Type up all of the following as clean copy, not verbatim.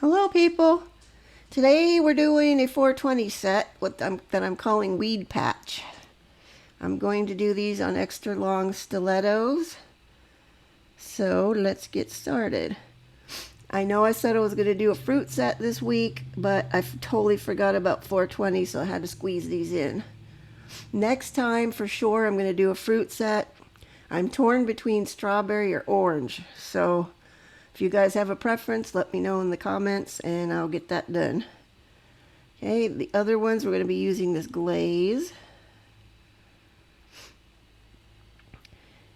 Hello people! Today we're doing a 420 set that I'm calling Weed Patch. I'm going to do these on extra long stilettos. So let's get started. I know I said I was going to do a fruit set this week, but I totally forgot about 420, so I had to squeeze these in. Next time for sure I'm going to do a fruit set. I'm torn between strawberry or orange, so if you guys have a preference, let me know in the comments and I'll get that done. Okay, the other ones we're going to be using this glaze.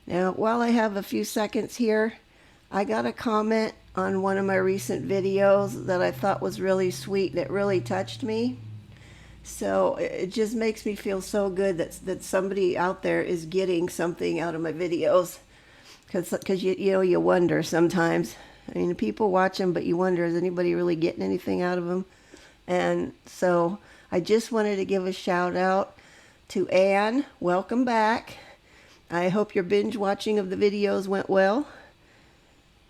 Now, while I have a few seconds here, I got a comment on one of my recent videos that I thought was really sweet, that really touched me. So it just makes me feel so good that somebody out there is getting something out of my videos. Because you wonder sometimes. I mean, people watch them, but you wonder, is anybody really getting anything out of them? And so I just wanted to give a shout out to Anne. Welcome back. I hope your binge watching of the videos went well.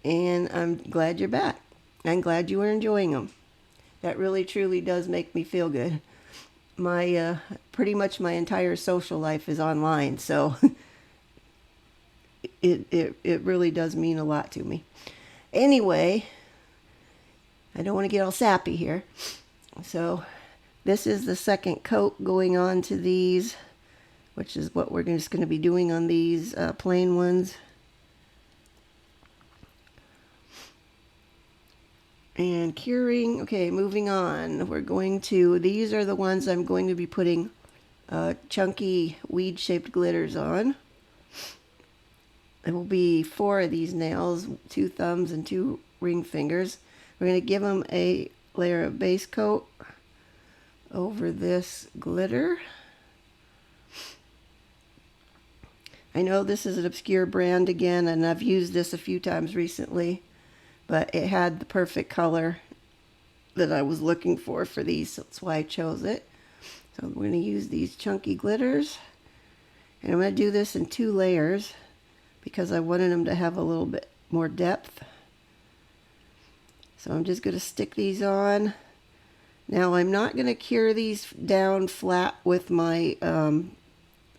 And I'm glad you're back. I'm glad you were enjoying them. That really truly does make me feel good. My pretty much my entire social life is online, so it really does mean a lot to me. Anyway, I don't want to get all sappy here. So this is the second coat going on to these, which is what we're just going to be doing on these plain ones. And curing. Okay, moving on. We're going to, these are the ones I'm going to be putting chunky weed-shaped glitters on. There will be 4 of these nails, 2 thumbs and 2 ring fingers. We're going to give them a layer of base coat over this glitter. I know this is an obscure brand again, and I've used this a few times recently, but it had the perfect color that I was looking for these, so that's why I chose it. So I'm going to use these chunky glitters, and I'm going to do this in 2 layers because I wanted them to have a little bit more depth. So I'm just going to stick these on. Now I'm not going to cure these down flat with my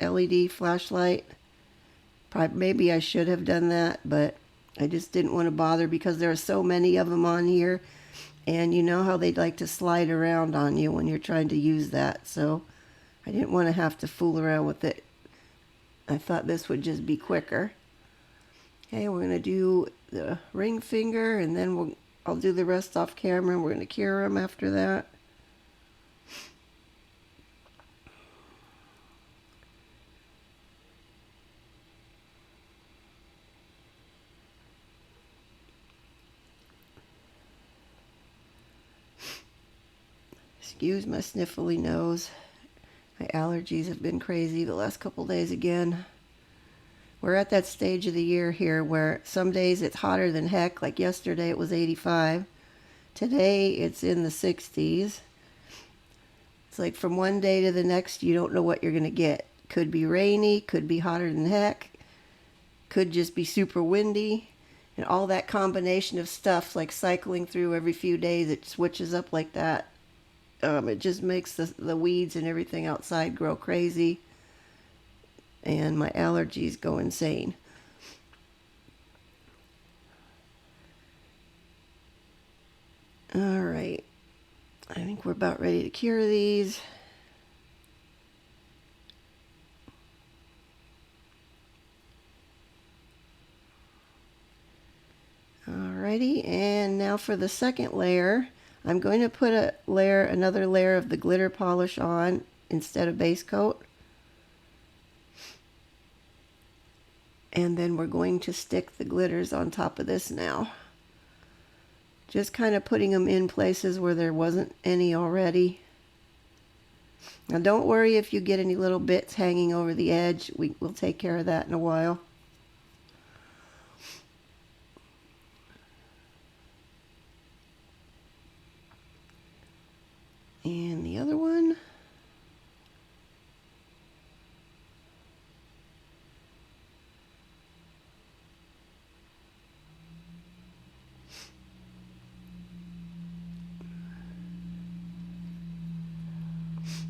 LED flashlight. Maybe I should have done that, but I just didn't want to bother because there are so many of them on here. And you know how they'd like to slide around on you when you're trying to use that. So I didn't want to have to fool around with it. I thought this would just be quicker. Okay, we're going to do the ring finger, and then I'll do the rest off camera. We're going to cure them after that. Excuse my sniffly nose. My allergies have been crazy the last couple days again. We're at that stage of the year here where some days it's hotter than heck, like yesterday it was 85. Today it's in the 60s. It's like from one day to the next you don't know what you're going to get. Could be rainy, could be hotter than heck, could just be super windy. And all that combination of stuff, like cycling through every few days, it switches up like that. It just makes the weeds and everything outside grow crazy. And my allergies go insane. All right. I think we're about ready to cure these. Alrighty, and now for the second layer, I'm going to put another layer of the glitter polish on instead of base coat. And then we're going to stick the glitters on top of this now. Just kind of putting them in places where there wasn't any already. Now don't worry if you get any little bits hanging over the edge. We'll take care of that in a while. And the other one.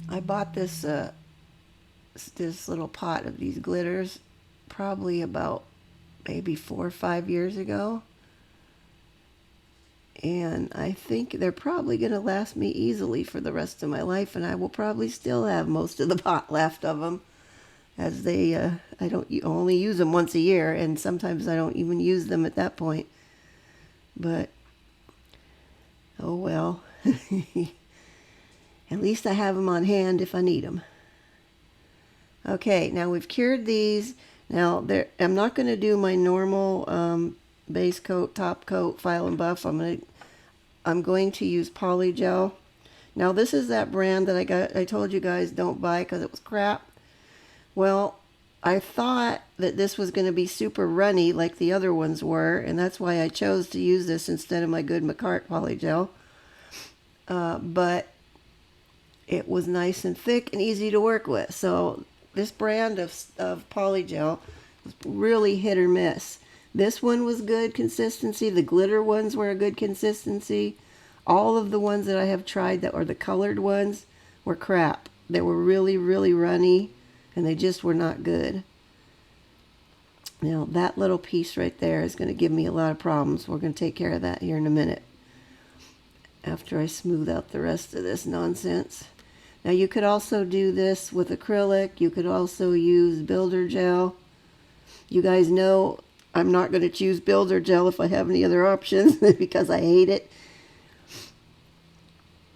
I bought this this little pot of these glitters probably about maybe 4 or 5 years ago. And I think they're probably going to last me easily for the rest of my life, and I will probably still have most of the pot left of them, as they, I don't only use them once a year, and sometimes I don't even use them at that point. But, oh well. At least I have them on hand if I need them. Okay, now we've cured these. Now, I'm not going to do my normal base coat, top coat, file and buff. I'm going to use Polygel. Now, this is that brand that I told you guys don't buy because it was crap. Well, I thought that this was going to be super runny like the other ones were, and that's why I chose to use this instead of my good McCart Polygel. But it was nice and thick and easy to work with. So this brand of Polygel was really hit or miss. This one was good consistency. The glitter ones were a good consistency. All of the ones that I have tried that were the colored ones were crap. They were really, really runny, and they just were not good. Now, that little piece right there is going to give me a lot of problems. We're going to take care of that here in a minute, after I smooth out the rest of this nonsense. Now, you could also do this with acrylic. You could also use builder gel. You guys know I'm not going to choose builder gel if I have any other options because I hate it.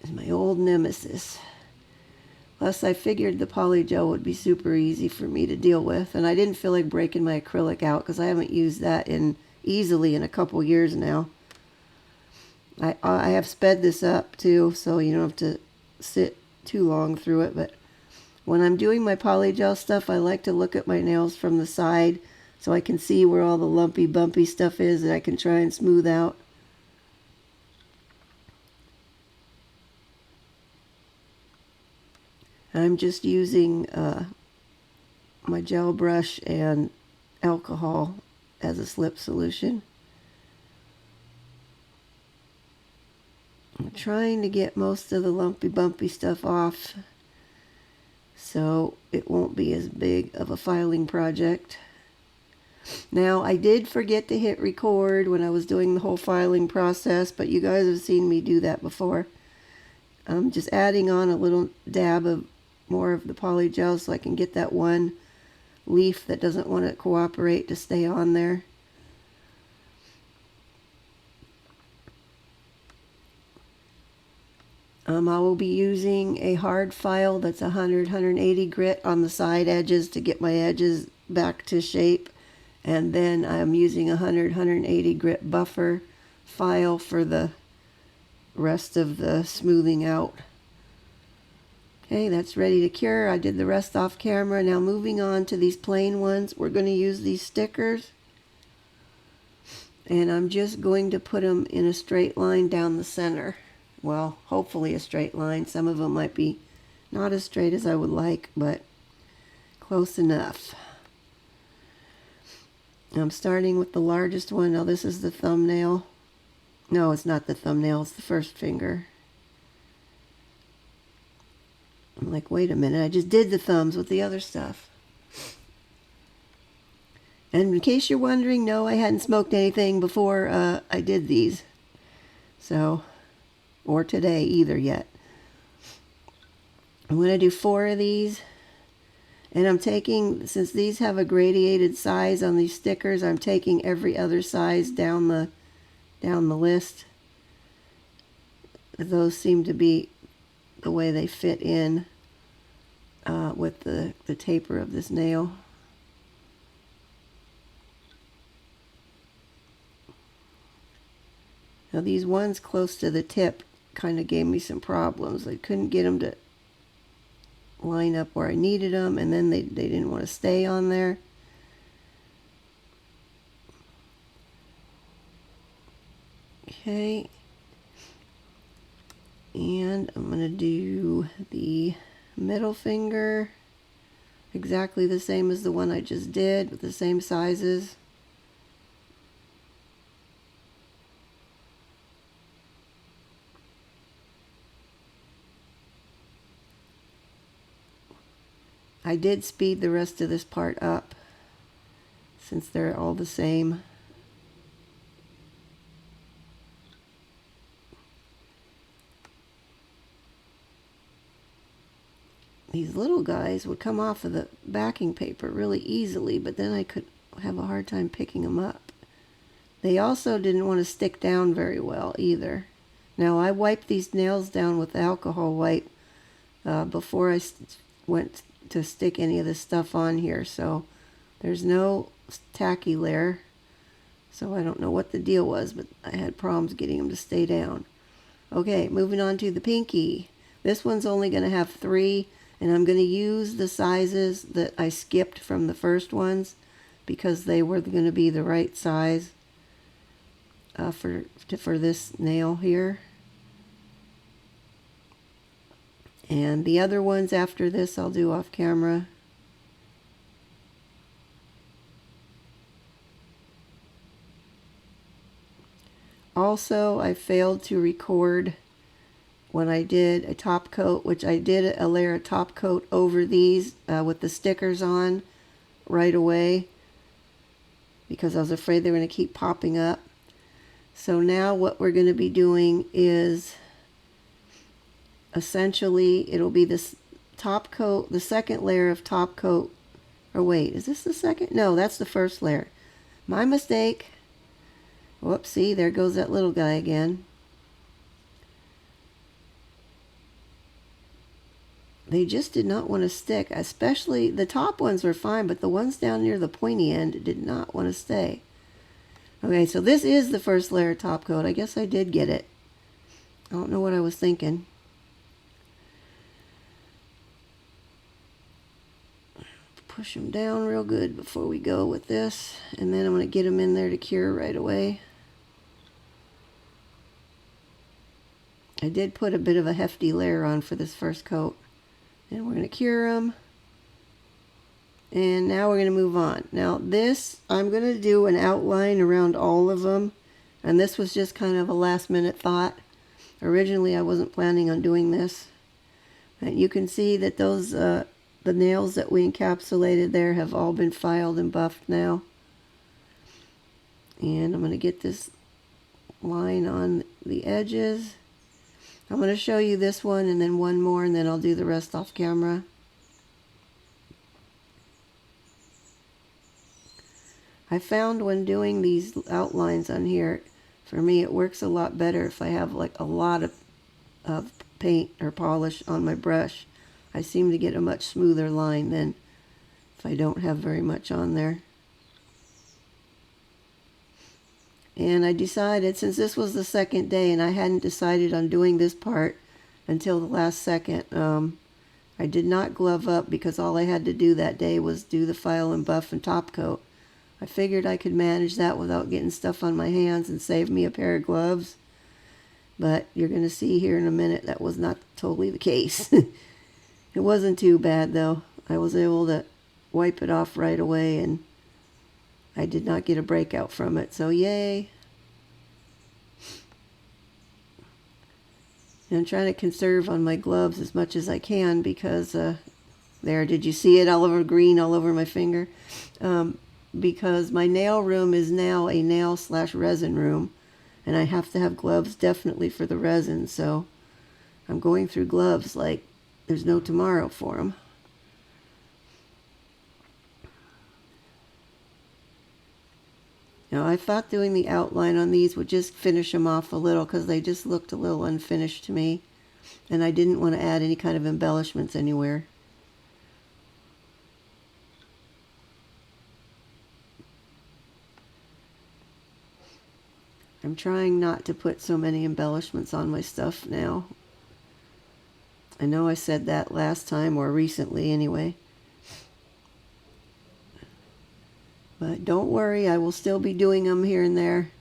It's my old nemesis. Plus, I figured the Polygel would be super easy for me to deal with, and I didn't feel like breaking my acrylic out because I haven't used that easily in a couple years now. I have sped this up too, so you don't have to sit too long through it. But when I'm doing my Polygel stuff, I like to look at my nails from the side so I can see where all the lumpy, bumpy stuff is that I can try and smooth out. I'm just using my gel brush and alcohol as a slip solution. I'm trying to get most of the lumpy, bumpy stuff off so it won't be as big of a filing project. Now, I did forget to hit record when I was doing the whole filing process, but you guys have seen me do that before. I'm just adding on a little dab of more of the Polygel so I can get that one leaf that doesn't want to cooperate to stay on there. I will be using a hard file that's 180 grit on the side edges to get my edges back to shape. And then I'm using a 180 grit buffer file for the rest of the smoothing out. Okay, that's ready to cure. I did the rest off camera. Now moving on to these plain ones, we're going to use these stickers. And I'm just going to put them in a straight line down the center. Well, hopefully a straight line. Some of them might be not as straight as I would like, but close enough. I'm starting with the largest one. Now this is the thumbnail. No, it's not the thumbnail. It's the first finger. I'm like, wait a minute. I just did the thumbs with the other stuff. And in case you're wondering, no, I hadn't smoked anything before I did these. So, or today either yet. I'm going to do 4 of these. And I'm taking, since these have a gradated size on these stickers, I'm taking every other size down the list. Those seem to be the way they fit in with the taper of this nail. Now these ones close to the tip kind of gave me some problems. I couldn't get them to line up where I needed them, and then they didn't want to stay on there. Okay, and I'm going to do the middle finger exactly the same as the one I just did, with the same sizes. I did speed the rest of this part up since they're all the same. These little guys would come off of the backing paper really easily, but then I could have a hard time picking them up. They also didn't want to stick down very well either. Now I wiped these nails down with alcohol wipe before I went to stick any of this stuff on here, so there's no tacky layer. So I don't know what the deal was, but I had problems getting them to stay down. Okay, moving on to the pinky. This one's only going to have 3, and I'm going to use the sizes that I skipped from the first ones because they were going to be the right size for this nail here. And the other ones after this I'll do off camera. Also, I failed to record when I did a top coat, which I did a layer of top coat over these with the stickers on right away because I was afraid they were going to keep popping up. So now what we're going to be doing is essentially it'll be this top coat, the second layer of top coat. Or wait, is this the second? No, that's the first layer. My mistake. Whoopsie, there goes that little guy again. They just did not want to stick, especially the top ones were fine, but the ones down near the pointy end did not want to stay. Okay, so this is the first layer of top coat. I guess I did get it. I don't know what I was thinking. Push them down real good before we go with this, and then I'm going to get them in there to cure right away. I did put a bit of a hefty layer on for this first coat. And we're going to cure them. And now we're going to move on. Now this, I'm going to do an outline around all of them. And this was just kind of a last minute thought. Originally I wasn't planning on doing this. And you can see that those, the nails that we encapsulated there have all been filed and buffed now. And I'm going to get this line on the edges. I'm going to show you this one and then one more, and then I'll do the rest off camera. I found when doing these outlines on here, for me it works a lot better if I have like a lot of paint or polish on my brush. I seem to get a much smoother line than if I don't have very much on there. And I decided, since this was the second day and I hadn't decided on doing this part until the last second, I did not glove up because all I had to do that day was do the file and buff and top coat. I figured I could manage that without getting stuff on my hands and save me a pair of gloves. But you're going to see here in a minute that was not totally the case. It wasn't too bad though. I was able to wipe it off right away and I did not get a breakout from it, so yay. And I'm trying to conserve on my gloves as much as I can because, there, did you see it all over green all over my finger? Because my nail room is now a nail/resin room, and I have to have gloves definitely for the resin, so I'm going through gloves like there's no tomorrow for them. Now, I thought doing the outline on these would just finish them off a little because they just looked a little unfinished to me. And I didn't want to add any kind of embellishments anywhere. I'm trying not to put so many embellishments on my stuff now. I know I said that last time, or recently anyway. But don't worry, I will still be doing them here and there.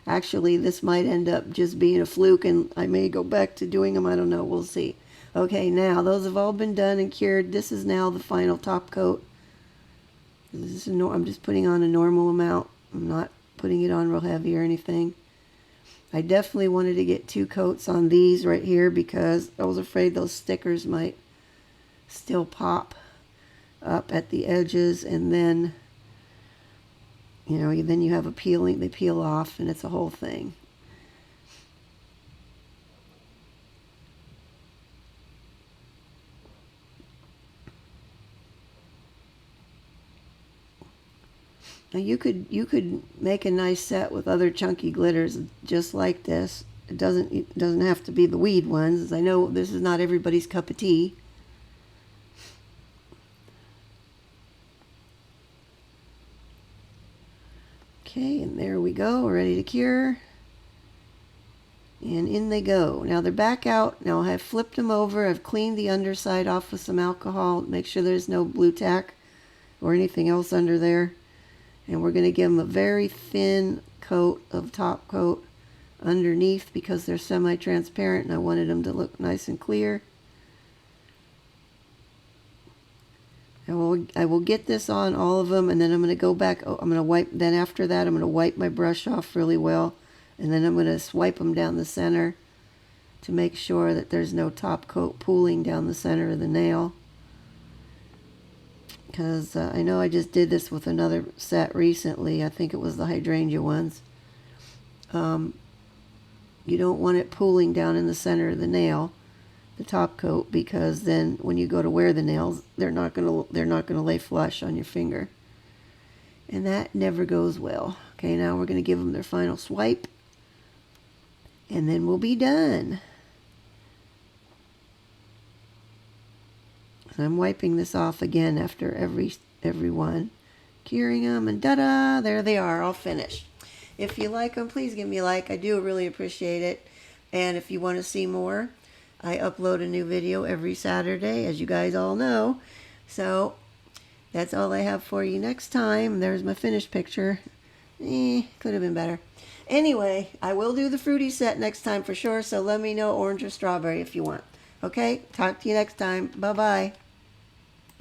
Actually, this might end up just being a fluke and I may go back to doing them. I don't know. We'll see. Okay, now those have all been done and cured. This is now the final top coat. This is I'm just putting on a normal amount. I'm not putting it on real heavy or anything. I definitely wanted to get 2 coats on these right here because I was afraid those stickers might still pop. up at the edges, and then, you know, then you have a peeling, they peel off, and it's a whole thing. Now you could make a nice set with other chunky glitters just like this. It doesn't have to be the weed ones, as I know this is not everybody's cup of tea. Okay, and there we go, we're ready to cure. And in they go. Now they're back out. Now I've flipped them over. I've cleaned the underside off with some alcohol. Make sure there's no blue tack or anything else under there. And we're going to give them a very thin coat of top coat underneath because they're semi-transparent and I wanted them to look nice and clear. I will get this on all of them, and then I'm going to go back. I'm going to wipe. Then after that, I'm going to wipe my brush off really well, and then I'm going to swipe them down the center to make sure that there's no top coat pooling down the center of the nail. Because I know I just did this with another set recently. I think it was the hydrangea ones. You don't want it pooling down in the center of the nail, the top coat, because then when you go to wear the nails, they're not gonna lay flush on your finger, and that never goes well. Okay, now we're gonna give them their final swipe, and then we'll be done. And I'm wiping this off again after every one, curing them, and ta-da! There they are, all finished. If you like them, please give me a like. I do really appreciate it. And if you want to see more, I upload a new video every Saturday, as you guys all know. So that's all I have for you next time. There's my finished picture. Could have been better. Anyway, I will do the fruity set next time for sure, so let me know orange or strawberry if you want. Okay, talk to you next time. Bye-bye.